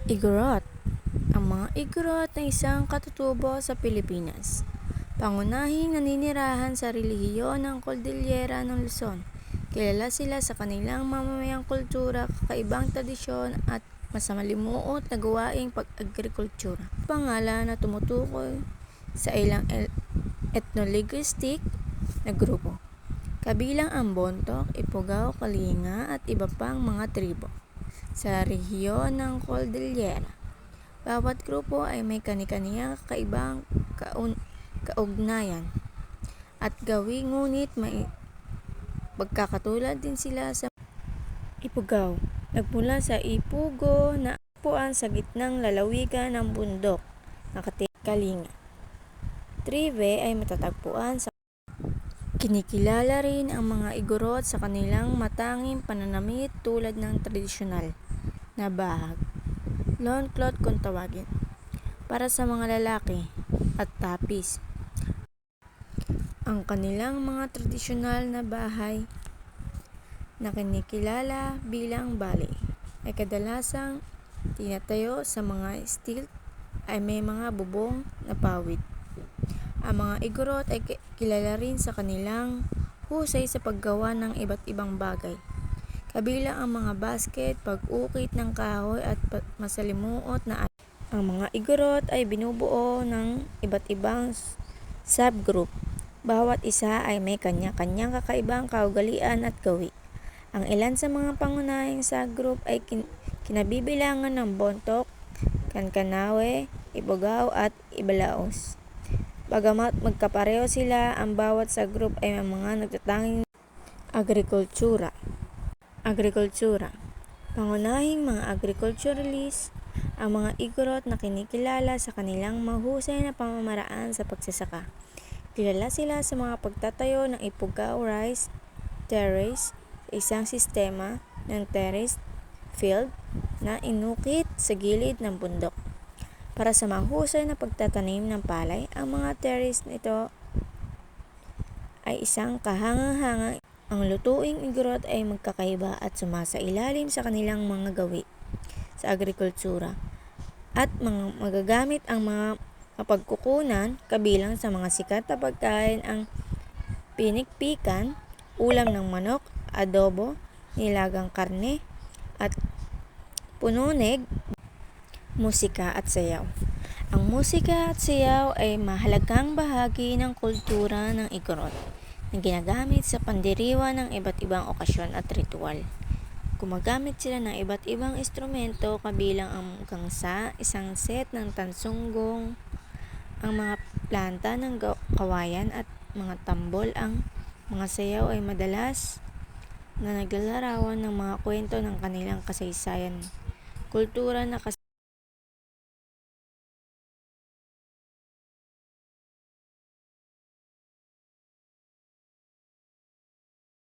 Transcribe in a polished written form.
Igorot. Ang mga Igorot ay isang katutubo sa Pilipinas. Pangunahing naninirahan sa relihiyon ng Cordillera ng Luzon. Kilala sila sa kanilang mamamayang kultura, kakaibang tradisyon at masamalimuot na gawaing pag-agrikultura. Pangalan na tumutukoy sa ilang ethno-linguistic na grupo, kabilang ang Bontoc, Ifugao, Kalinga at iba pang mga tribo sa rehiyon ng Cordillera. Bawat grupo ay may kani-kaniyang kakaibang kaugnayan at gawi, ngunit may pagkakatulad din sila sa Ifugao. Nagmula sa Ipugo na puan sa gitnang lalawigan ng bundok na Kalinga. Tribe ay matatagpuan sa kinikilala rin ang mga Igorot sa kanilang matanging pananamit tulad ng tradisyonal na bahag, loincloth kung tawagin, para sa mga lalaki, at tapis. Ang kanilang mga tradisyonal na bahay na kinikilala bilang bali ay kadalasang tinatayo sa mga stilt ay may mga bubong na pawid. Ang mga Igorot ay kilala rin sa kanilang husay sa paggawa ng iba't ibang bagay, kabilang ang mga basket, pag-ukit ng kahoy at masalimuot na ay. Ang mga Igorot ay binubuo ng iba't ibang subgroup. Bawat isa ay may kanya-kanyang kakaibang kaugalian at gawi. Ang ilan sa mga pangunahing subgroup ay kinabibilangan ng Bontoc, Kankanawe, Ifugao at Ibalaos. Bagamat magkapareho sila, ang bawat subgroup ay may mga nagtatanging agrikultura. Pangunahing mga agriculturalist ang mga Igorot na kinikilala sa kanilang mahusay na pamamaraan sa pagsasaka. Kilala sila sa mga pagtatayo ng Ifugao rice terrace sa isang sistema ng terraced field na inukit sa gilid ng bundok. Para sa mahusay na pagtatanim ng palay, ang mga terrace nito ay isang kahangang-hangang. Ang lutuing Igorot ay magkakaiba at sumasailalim sa kanilang mga gawi sa agrikultura at magagamit ang mga mapagkukunan, kabilang sa mga sikat na pagkain ang pinikpikan, ulam ng manok, adobo, nilagang karne at pununeg, musika at sayaw. Ang musika at sayaw ay mahalagang bahagi ng kultura ng Igorot na ginagamit sa pandiriwa ng iba't ibang okasyon at ritual. Gumagamit sila ng iba't ibang instrumento, kabilang ang gangsa, isang set ng tansunggong, ang mga planta ng kawayan at mga tambol. Ang mga sayaw ay madalas na naglalarawan ng mga kwento ng kanilang kasaysayan, kultura na